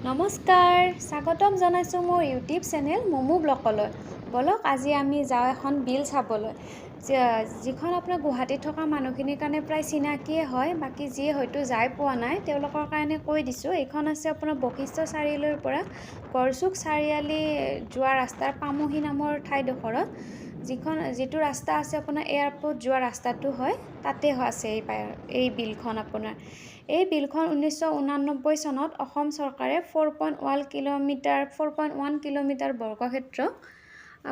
নমস্কাৰ, স্বাগতম জনাইছোঁ মোৰ ইউটিউব চেনেল মমো ব্লগলৈ। বলক আজি আমি যাওঁ এখন বিল চাবলৈ, যিখন আপোনাৰ গুৱাহাটীত থকা মানুহখিনিৰ কাৰণে প্ৰায় চিনাকিয়ে হয়, বাকী যিয়ে হয়তো যাই পোৱা নাই তেওঁলোকৰ কাৰণে কৈ দিছোঁ। এইখন আছে আপোনাৰ বশিষ্ঠ চাৰিআলিৰ পৰা গড়চুক চাৰিআলি যোৱা ৰাস্তাৰ পামহি নামৰ ঠাইডোখৰত, যিটো ৰাস্তা আছে আপোনাৰ এয়াৰপোৰ্ট যোৱা ৰাস্তাটো হয়, তাতে আছে এই বিলখন। আপোনাৰ এই বিলখন 1989 চনত অসম চৰকাৰে 4.1 কিলোমিটাৰ বৰ্গক্ষেত্ৰ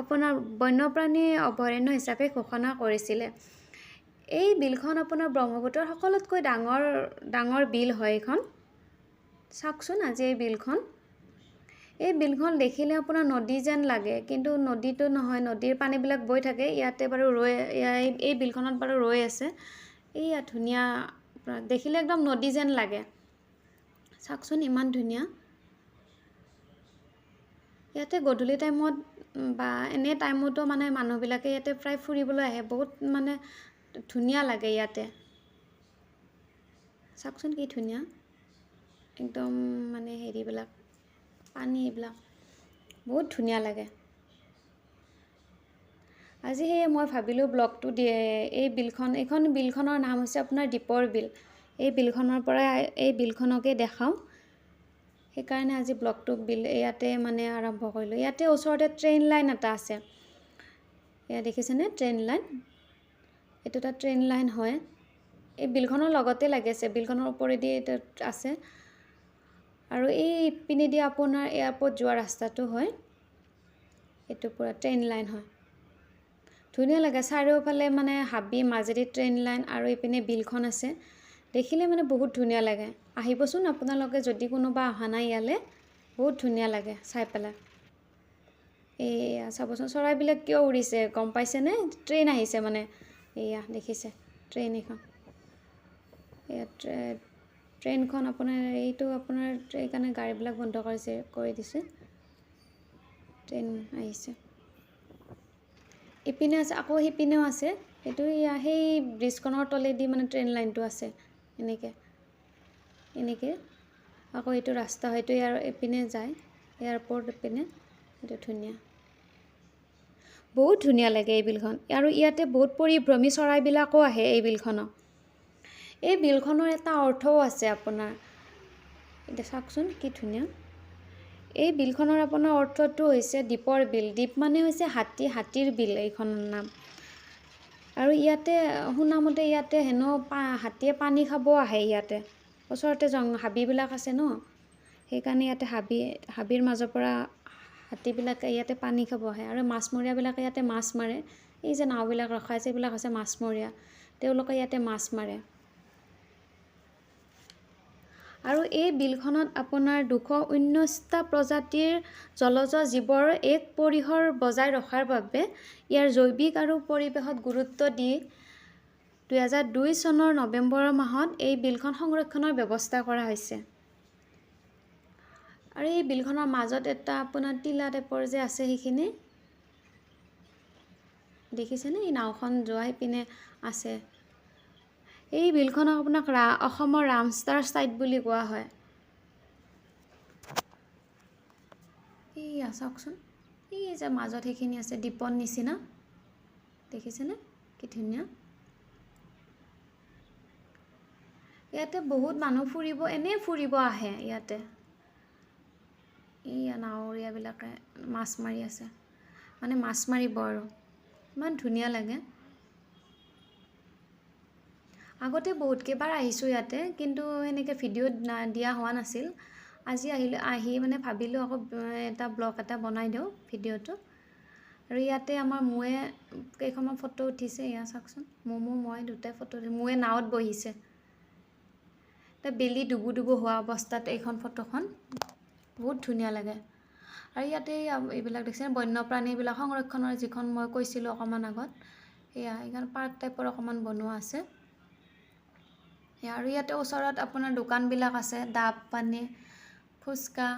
আপোনাৰ বন্যপ্ৰাণী অভয়াৰণ্য হিচাপে ঘোষণা কৰিছিলে। এই বিলখন আপোনাৰ ব্ৰহ্মপুত্ৰৰ সকলোতকৈ ডাঙৰ বিল হয় এইখন। চাওকচোন আজি এই বিলখন দেখিলে আপোনাৰ নদী যেন লাগে, কিন্তু নদীটো নহয়, নদীৰ পানীবিলাক বৈ থাকে। ইয়াতে বাৰু এই বিলখনত বাৰু ৰৈ আছে। এইয়া ধুনীয়া, দেখিলে একদম নদী যেন লাগে। চাওকচোন ইমান ধুনীয়া। ইয়াতে গধূলি টাইমত বা এনে টাইমতো মানে মানুহবিলাকে ইয়াতে প্ৰায় ফুৰিবলৈ আহে। বহুত মানে ধুনীয়া লাগে ইয়াতে। চাওকচোন কি ধুনীয়া, একদম মানে হেৰিবিলাক, পানী এইবিলাক বহুত ধুনীয়া লাগে। আজি সেয়ে মই ভাবিলোঁ ব্লগটো এইখন বিলখনৰ নাম হৈছে আপোনাৰ দীপৰ বিল। এই বিলখনকে দেখাওঁ, সেইকাৰণে আজি ব্লগটো ইয়াতে মানে আৰম্ভ কৰিলোঁ। ইয়াতে ওচৰতে ট্ৰেইন লাইন এটা আছে, এয়া দেখিছেনে ট্ৰেইন লাইন, এইটো এটা ট্ৰেইন লাইন হয়। এই বিলখনৰ লগতে লাগিছে, বিলখনৰ ওপৰেদি আছে। আৰু এই পিনেদি আপোনাৰ এয়াৰপোৰ্ট যোৱা ৰাস্তাটো হয়, এইটো পূৰা ট্ৰেইন লাইন হয়। ধুনীয়া লাগে, চাৰিওফালে মানে হাবি, মাজেদি ট্ৰেইন লাইন আৰু এইপিনে বিলখন আছে। দেখিলে মানে বহুত ধুনীয়া লাগে। আহিবচোন আপোনালোকে, যদি কোনোবা অহা নাই ইয়ালৈ, বহুত ধুনীয়া লাগে চাই পেলাই। এইয়া চাবচোন চৰাইবিলাক কিয় উৰিছে গম পাইছেনে? ট্ৰেইন আহিছে মানে, এইয়া দেখিছে ট্ৰেইন এখন। এয়া ট্ৰেইনখন আপোনাৰ এইকাৰণে গাড়ীবিলাক বন্ধ কৰি দিছে। ট্ৰেইন আহিছে, ইপিনে আছে, আকৌ সিপিনেও আছে। সেই ব্ৰিজখনৰ তলেদি মানে ট্ৰেইন লাইনটো আছে। এনেকৈ আকৌ এইটো ৰাস্তা হয়তো এইপিনে যায়, এয়াৰপোৰ্ট ইপিনে। এইটো ধুনীয়া, বহুত ধুনীয়া লাগে এই বিলখন। আৰু ইয়াতে বহুত পৰিভ্ৰমী চৰাইবিলাকো আহে এই বিলখনত। এই বিলখনৰ এটা অৰ্থও আছে আপোনাৰ, এতিয়া চাওকচোন কি ধুনীয়া। এই বিলখনৰ আপোনাৰ অৰ্থটো হৈছে দ্বীপৰ বিল। দ্বীপ মানে হৈছে হাতীৰ বিল এইখনৰ নাম। আৰু ইয়াতে শুনামতে ইয়াতে হেনো হাতীয়ে পানী খাব আহে। ইয়াতে ওচৰতে হাবিবিলাক আছে ন, সেইকাৰণে ইয়াতে হাবিৰ মাজৰ পৰা হাতীবিলাকে ইয়াতে পানী খাব আহে। আৰু মাছমৰীয়াবিলাকে ইয়াতে মাছ মাৰে। এই যে নাওবিলাক ৰখাইছে, এইবিলাক হৈছে মাছমৰীয়া, তেওঁলোকে ইয়াতে মাছ মাৰে। আৰু এই বিলখনত আপোনাৰ 219টা প্ৰজাতিৰ জলজ জীৱৰ এক পৰিসৰ বজাই ৰখাৰ বাবে ইয়াৰ জৈৱিক আৰু পৰিৱেশত গুৰুত্ব দি 2002 চনৰ নৱেম্বৰ মাহত এই বিলখন সংৰক্ষণৰ ব্যৱস্থা কৰা হৈছে। আৰু এই বিলখনৰ মাজত এটা আপোনাৰ টিলা টাইপৰ যে আছে, সেইখিনি দেখিছেনে? এই নাওখন যোৱা সেইপিনে আছে। এই বিলখনক আপোনাক অসমৰ ৰামষ্টাৰ ছাইট বুলি কোৱা হয়। এইয়া চাওকচোন, এই যে মাজত সেইখিনি আছে দ্বীপৰ নিচিনা, দেখিছেনে কি ধুনীয়া। ইয়াতে বহুত মানুহ এনেই ফুৰিব আহে ইয়াতে। এইয়া নাৱৰীয়াবিলাকে মাছ মাৰি আছে, মানে মাছ মাৰিব আৰু ইমান ধুনীয়া লাগে। আগতে বহুত কেইবাৰ আহিছোঁ ইয়াতে, কিন্তু এনেকৈ ভিডিঅ'ত দিয়া হোৱা নাছিল। আজি আহি মানে ভাবিলোঁ আকৌ এটা ব্লগ এটা বনাই দিওঁ ভিডিঅ'টো। আৰু ইয়াতে আমাৰ মোৱে কেইখনমান ফটো উঠিছে। এয়া চাওকচোন, মই দুটাই ফটো মোৱে নাৱত বহিছে। বেলি ডুবু হোৱা অৱস্থাত এইখন ফটোখন, বহুত ধুনীয়া লাগে। আৰু ইয়াতে এইবিলাক দেখিছে বন্যপ্ৰাণীবিলাক সংৰক্ষণৰ, যিখন মই কৈছিলোঁ অকণমান আগত, এইখন পাৰ্ক টাইপৰ অকণমান বনোৱা আছে। আৰু ইয়াতে ওচৰত আপোনাৰ দোকানবিলাক আছে, ডাব, পানী, ফুচকা,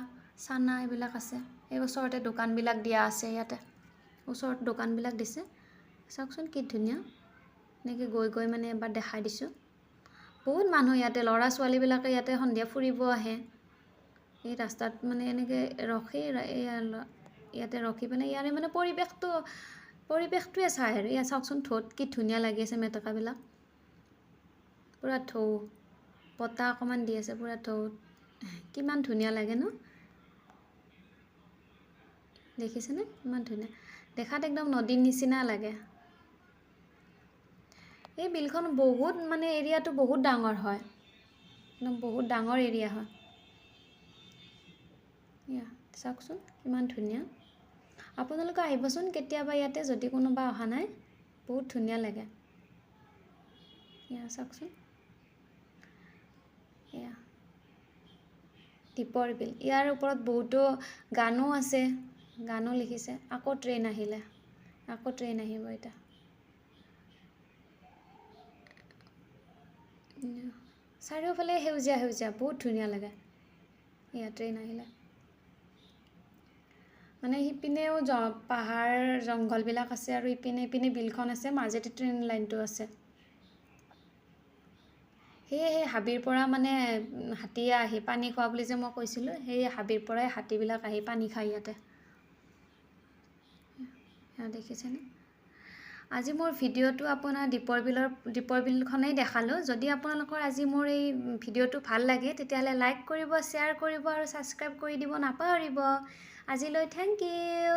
চানা এইবিলাক আছে। এই ওচৰতে দোকানবিলাক দিয়া আছে। ইয়াতে ওচৰত দোকানবিলাক দিছে। চাওকচোন কি ধুনীয়া। এনেকৈ গৈ মানে এবাৰ দেখাই দিছোঁ। বহুত মানুহ ইয়াতে, ল'ৰা ছোৱালীবিলাকে ইয়াতে সন্ধিয়া ফুৰিব আহে। এই ৰাস্তাত মানে এনেকৈ ৰখি ইয়াতে ৰখি পিনে ইয়াৰে মানে পৰিৱেশটোৱে চাই আৰু ইয়াত চাওকচোন ঢৌত কি ধুনীয়া লাগি আছে মেটেকাবিলাক পূৰা ঢৌ বতাহ অকণমান দি আছে পূৰা ঢৌত কিমান ধুনীয়া লাগে ন দেখিছেনে ইমান ধুনীয়া দেখাত একদম নদীৰ নিচিনা লাগে এই বিলখন বহুত মানে এৰিয়াটো বহুত ডাঙৰ হয় একদম বহুত ডাঙৰ এৰিয়া হয় ইয়া চাওকচোন কিমান ধুনীয়া আপোনালোকে আহিবচোন কেতিয়াবা ইয়াতে যদি কোনোবা অহা নাই বহুত ধুনীয়া লাগে ইয়া চাওকচোন এয়া দীপৰ বিল ইয়াৰ ওপৰত বহুতো গানো আছে গানো লিখিছে আকৌ ট্ৰেইন আহিলে আকৌ ট্ৰেইন আহিব এতিয়া চাৰিওফালে সেউজীয়া সেউজীয়া বহুত ধুনীয়া লাগে এয়া ট্ৰেইন আহিলে মানে সিপিনেও পাহাৰ জংঘলবিলাক আছে আৰু ইপিনে বিলখন আছে মাজেদি ট্ৰেইন লাইনটো আছে সেয়ে সেই হাবিৰ পৰা মানে হাতীয়ে আহি পানী খোৱা বুলি যে মই কৈছিলোঁ সেই হাবিৰ পৰাই হাতীবিলাক আহি পানী খায় ইয়াতে দেখিছেনে আজি মোৰ ভিডিঅ'টো আপোনাৰ দীপৰ বিলখনেই দেখালোঁ যদি আপোনালোকৰ আজি মোৰ এই ভিডিঅ'টো ভাল লাগে তেতিয়াহ'লে লাইক কৰিব শ্বেয়াৰ কৰিব আৰু ছাবস্ক্ৰাইব কৰি দিব নাপাহৰিব আজিলৈ থেংক ইউ